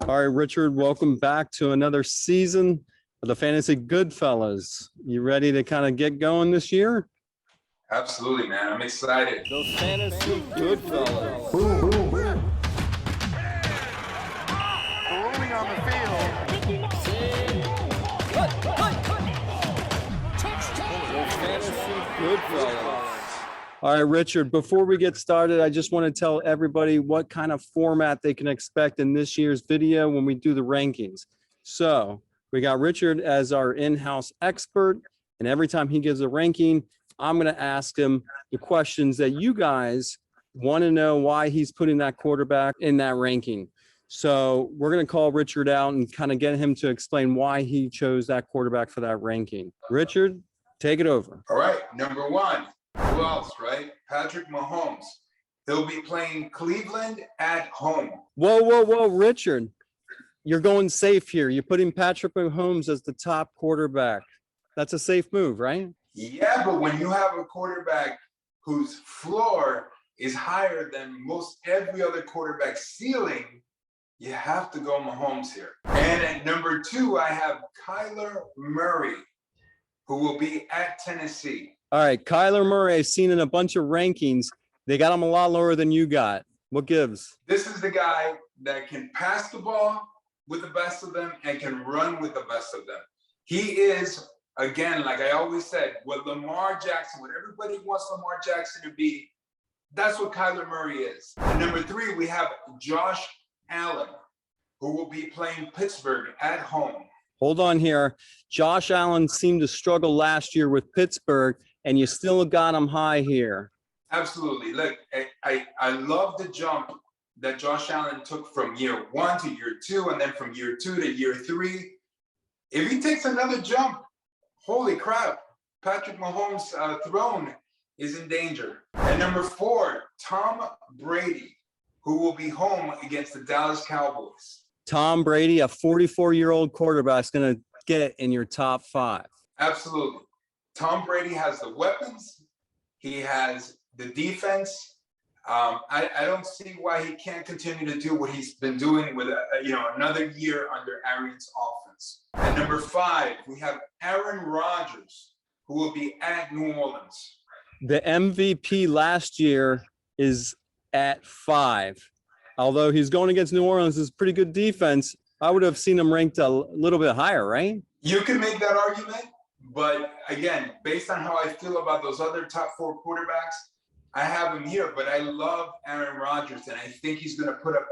All right, Richard, welcome back to another season of the Fantasy Goodfellas. You ready to kind of get going this year? Absolutely, man. I'm excited. The Fantasy Goodfellas. Boom, boom, boom. Rolling on the field. The Fantasy Goodfellas. All right, Richard, before we get started, I just want to tell everybody what kind of format they can expect in this year's video when we do the rankings. So we got Richard as our in-house expert, and every time he gives a ranking, I'm going to ask him the questions that you guys want to know why he's putting that quarterback in that ranking. So we're going to call Richard out and kind of get him to explain why he chose that quarterback for that ranking. Richard, take it over. All right, number one. Who else, right? Patrick Mahomes. He'll be playing Cleveland at home. Whoa, Richard. You're going safe here. You're putting Patrick Mahomes as the top quarterback. That's a safe move, right? Yeah, but when you have a quarterback whose floor is higher than most every other quarterback's ceiling, you have to go Mahomes here. And at number two, I have Kyler Murray, who will be at Tennessee. All right, Kyler Murray, I've seen in a bunch of rankings. They got him a lot lower than you got. What gives? This is the guy that can pass the ball with the best of them and can run with the best of them. He is, again, like I always said, what Lamar Jackson, what everybody wants Lamar Jackson to be, that's what Kyler Murray is. And number three, we have Josh Allen, who will be playing Pittsburgh at home. Hold on here. Josh Allen seemed to struggle last year with Pittsburgh, and you still got him high here. Absolutely. Look, I love the jump that Josh Allen took from year one to year two, and then from year two to year three. If he takes another jump, holy crap, Patrick Mahomes' throne is in danger. And number four, Tom Brady, who will be home against the Dallas Cowboys. Tom Brady, a 44-year-old quarterback, is going to get in your top five. Absolutely. Tom Brady has the weapons. He has the defense. I don't see why he can't continue to do what he's been doing with another year under Aaron's offense. At number five, we have Aaron Rodgers, who will be at New Orleans. The MVP last year is at 5. Although he's going against New Orleans, is pretty good defense. I would have seen him ranked a little bit higher, right? You can make that argument, but again, based on how I feel about those other top 4 quarterbacks, I have him here, but I love Aaron Rodgers, and I think he's going to put up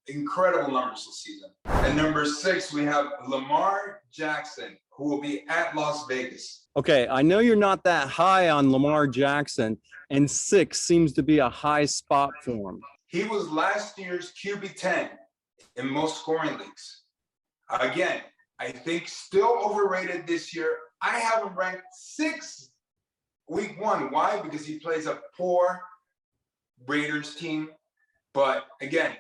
incredible numbers this season. At number 6, we have Lamar Jackson, who will be at Las Vegas. Okay, I know you're not that high on Lamar Jackson, and 6 seems to be a high spot for him. He was last year's QB 10 in most scoring leagues. Again, I think still overrated this year. I have him ranked 6 week 1. Why? Because he plays a poor Raiders team. But again,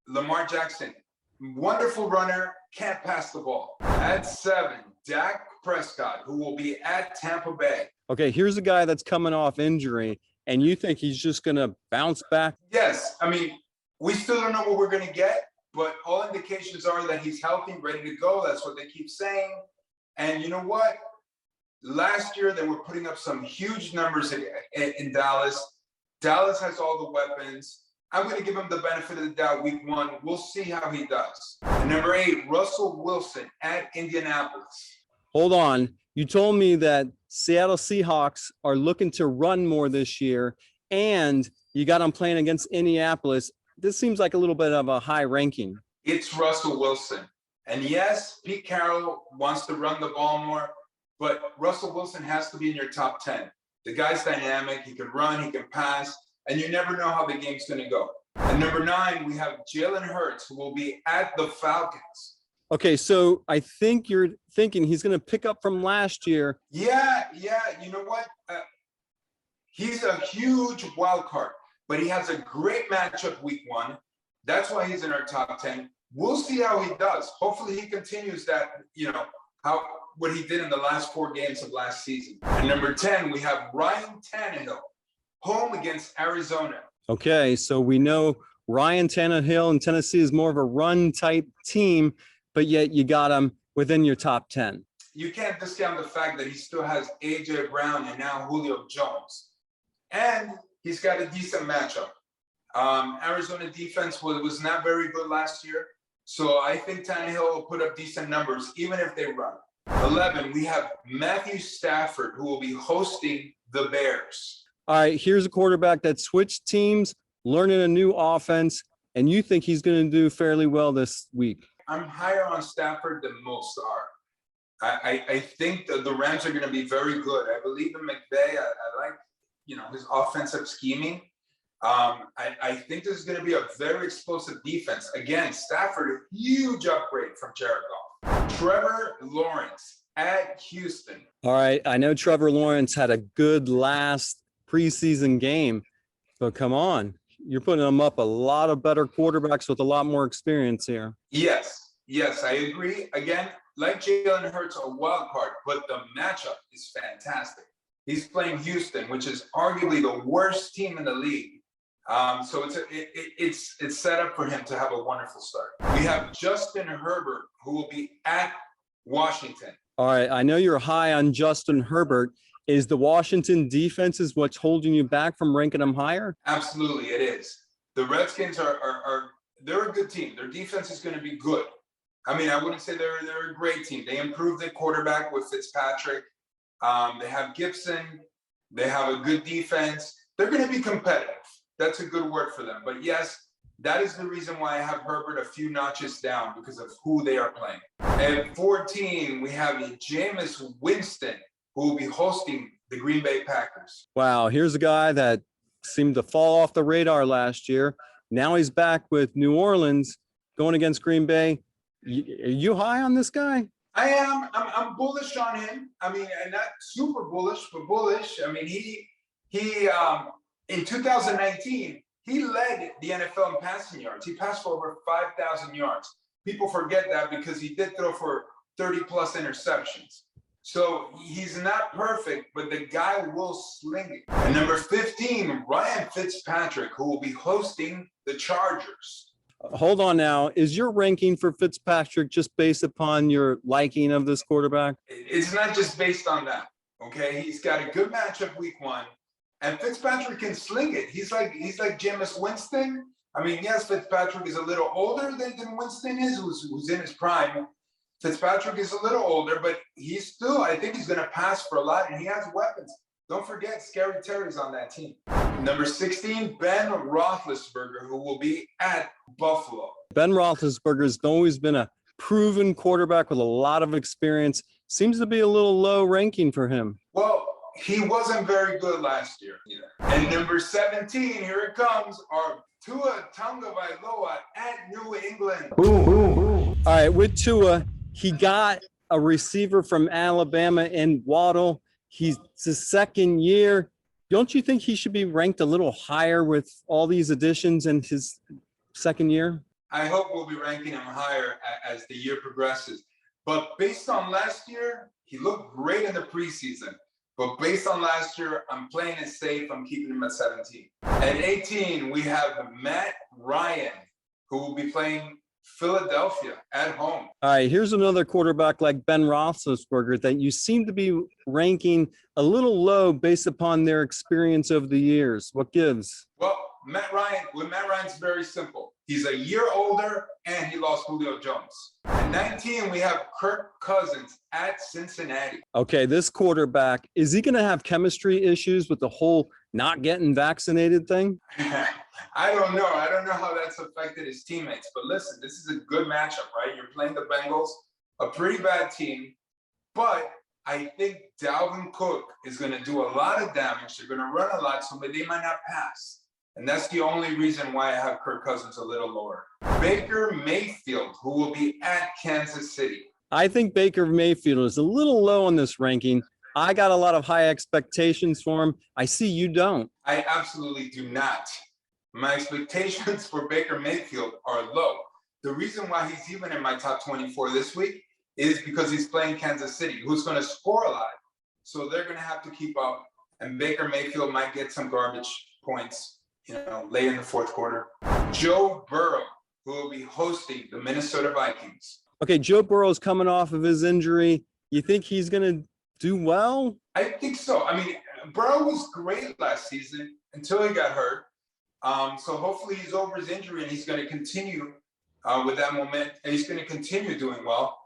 Lamar Jackson, wonderful runner, can't pass the ball. At 7, Dak Prescott, who will be at Tampa Bay. Okay, here's a guy that's coming off injury, and you think he's just going to bounce back? Yes. I mean, we still don't know what we're going to get, but all indications are that he's healthy, ready to go. That's what they keep saying. And you know what? Last year, they were putting up some huge numbers in Dallas. Dallas has all the weapons. I'm going to give him the benefit of the doubt week 1. We'll see how he does. And number 8, Russell Wilson at Indianapolis. Hold on. You told me that Seattle Seahawks are looking to run more this year, and you got them playing against Indianapolis. This seems like a little bit of a high ranking. It's Russell Wilson. And yes, Pete Carroll wants to run the ball more, but Russell Wilson has to be in your top 10. The guy's dynamic. He can run, he can pass, and you never know how the game's going to go. And number 9, we have Jalen Hurts, who will be at the Falcons. Okay, so I think you're thinking he's going to pick up from last year. Yeah. You know what? He's a huge wild card, but he has a great matchup week 1. That's why he's in our top 10. We'll see how he does. Hopefully he continues that, what he did in the last 4 games of last season. And number 10, we have Ryan Tannehill, home against Arizona. Okay, so we know Ryan Tannehill in Tennessee is more of a run-type team, but yet you got him within your top 10. You can't discount the fact that he still has A.J. Brown and now Julio Jones. And he's got a decent matchup. Arizona defense was not very good last year. So I think Tannehill will put up decent numbers, even if they run. 11, we have Matthew Stafford, who will be hosting the Bears. All right, here's a quarterback that switched teams, learning a new offense, and you think he's going to do fairly well this week. I'm higher on Stafford than most are. I think that the Rams are going to be very good. I believe in McVay. I like, his offensive scheming. I think this is going to be a very explosive defense. Again, Stafford, a huge upgrade from Jared Goff. Trevor Lawrence at Houston. All right, I know Trevor Lawrence had a good last preseason game, but come on. You're putting them up a lot of better quarterbacks with a lot more experience here. Yes, I agree. Again, like Jalen Hurts, a wild card, but the matchup is fantastic. He's playing Houston, which is arguably the worst team in the league. So it's set up for him to have a wonderful start. We have Justin Herbert, who will be at Washington. All right, I know you're high on Justin Herbert. Is the Washington defense is what's holding you back from ranking them higher? Absolutely, it is. The Redskins they're a good team. Their defense is going to be good. I mean, I wouldn't say they're a great team. They improved their quarterback with Fitzpatrick. They have Gibson. They have a good defense. They're going to be competitive. That's a good word for them. But yes, that is the reason why I have Herbert a few notches down, because of who they are playing. At 14, we have Jameis Winston, who will be hosting the Green Bay Packers. Wow, here's a guy that seemed to fall off the radar last year. Now he's back with New Orleans going against Green Bay. Are you high on this guy? I am. I'm bullish on him. I mean, and not super bullish, but bullish. I mean, he in 2019, he led the NFL in passing yards. He passed for over 5,000 yards. People forget that because he did throw for 30-plus interceptions. So he's not perfect, but the guy will sling it. And number 15, Ryan Fitzpatrick, who will be hosting the Chargers. Hold on now. Is your ranking for Fitzpatrick just based upon your liking of this quarterback? It's not just based on that, okay? He's got a good matchup week 1. And Fitzpatrick can sling it. He's like Jameis Winston. I mean, yes, Fitzpatrick is a little older than Winston is, who's in his prime. Fitzpatrick is a little older, but he's still, I think he's going to pass for a lot, and he has weapons. Don't forget, Scary Terry's on that team. Number 16, Ben Roethlisberger, who will be at Buffalo. Ben Roethlisberger has always been a proven quarterback with a lot of experience. Seems to be a little low ranking for him. Well, he wasn't very good last year either. And number 17, here it comes, our Tua Tagovailoa at New England. Boom, boom, boom. All right, with Tua, he got a receiver from Alabama in Waddle. He's his second year. Don't you think he should be ranked a little higher with all these additions in his second year? I hope we'll be ranking him higher as the year progresses. But based on last year, he looked great in the preseason. But based on last year, I'm playing it safe. I'm keeping him at 17. At 18, we have Matt Ryan, who will be playing Philadelphia at home. All right, here's another quarterback like Ben Roethlisberger that you seem to be ranking a little low based upon their experience over the years. What gives? Well, Matt Ryan's very simple. He's a year older and he lost Julio Jones. At 19, we have Kirk Cousins at Cincinnati. Okay, this quarterback, is he going to have chemistry issues with the whole not getting vaccinated thing? I don't know. I don't know how that's affected his teammates. But listen, this is a good matchup, right? You're playing the Bengals, a pretty bad team. But I think Dalvin Cook is going to do a lot of damage. They're going to run a lot, so they might not pass. And that's the only reason why I have Kirk Cousins a little lower. Baker Mayfield, who will be at Kansas City. I think Baker Mayfield is a little low on this ranking. I got a lot of high expectations for him. I see you don't. I absolutely do not. My expectations for Baker Mayfield are low. The reason why he's even in my top 24 this week is because he's playing Kansas City, who's going to score a lot. So they're going to have to keep up. And Baker Mayfield might get some garbage points late in the fourth quarter. Joe Burrow, who will be hosting the Minnesota Vikings. Okay, Joe Burrow's coming off of his injury. You think he's going to do well? I think so. I mean, Burrow was great last season until he got hurt. So hopefully he's over his injury and he's going to continue with that moment, and he's going to continue doing well.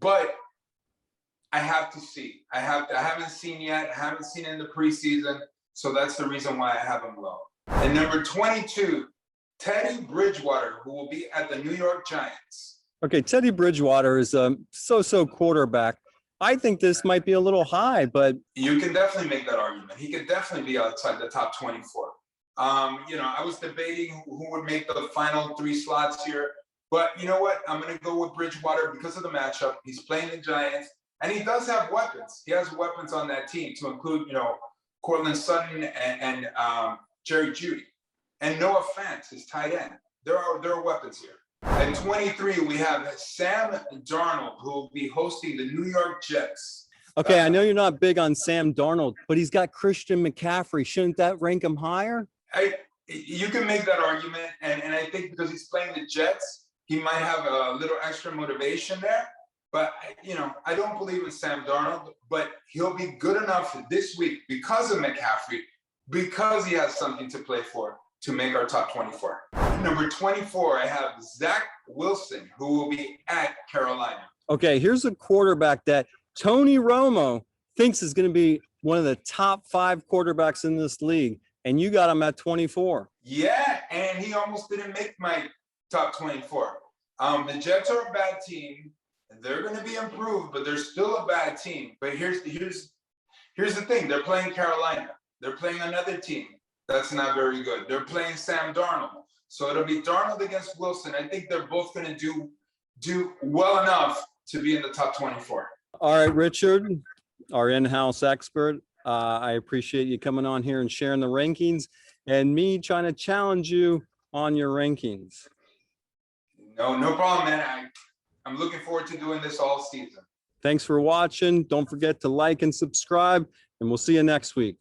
But I have to see. I haven't seen yet. I haven't seen in the preseason. So that's the reason why I have him low. And number 22, Teddy Bridgewater, who will be at the New York Giants. Okay, Teddy Bridgewater is a so-so quarterback. I think this might be a little high, but you can definitely make that argument. He could definitely be outside the top 24. I was debating who would make the final 3 slots here, but you know what? I'm going to go with Bridgewater because of the matchup. He's playing the Giants, and he does have weapons. He has weapons on that team to include, Cortland Sutton and Jerry Jeudy, and Noah Fant, his tight end. There are weapons here. At 23, we have Sam Darnold, who will be hosting the New York Jets. Okay, I know you're not big on Sam Darnold, but he's got Christian McCaffrey. Shouldn't that rank him higher? You can make that argument, and I think because he's playing the Jets, he might have a little extra motivation there. But, I don't believe in Sam Darnold, but he'll be good enough this week because of McCaffrey, because he has something to play for, to make our top 24. Number 24, I have Zach Wilson, who will be at Carolina. Okay, here's a quarterback that Tony Romo thinks is going to be one of the top 5 quarterbacks in this league, and you got him at 24. Yeah, and he almost didn't make my top 24. The Jets are a bad team. They're going to be improved, but they're still a bad team. But here's the thing. They're playing Carolina. They're playing another team that's not very good. They're playing Sam Darnold. So it'll be Darnold against Wilson. I think they're both going to do well enough to be in the top 24. All right, Richard, our in-house expert. I appreciate you coming on here and sharing the rankings and me trying to challenge you on your rankings. No problem, man. I'm looking forward to doing this all season. Thanks for watching. Don't forget to like and subscribe, and we'll see you next week.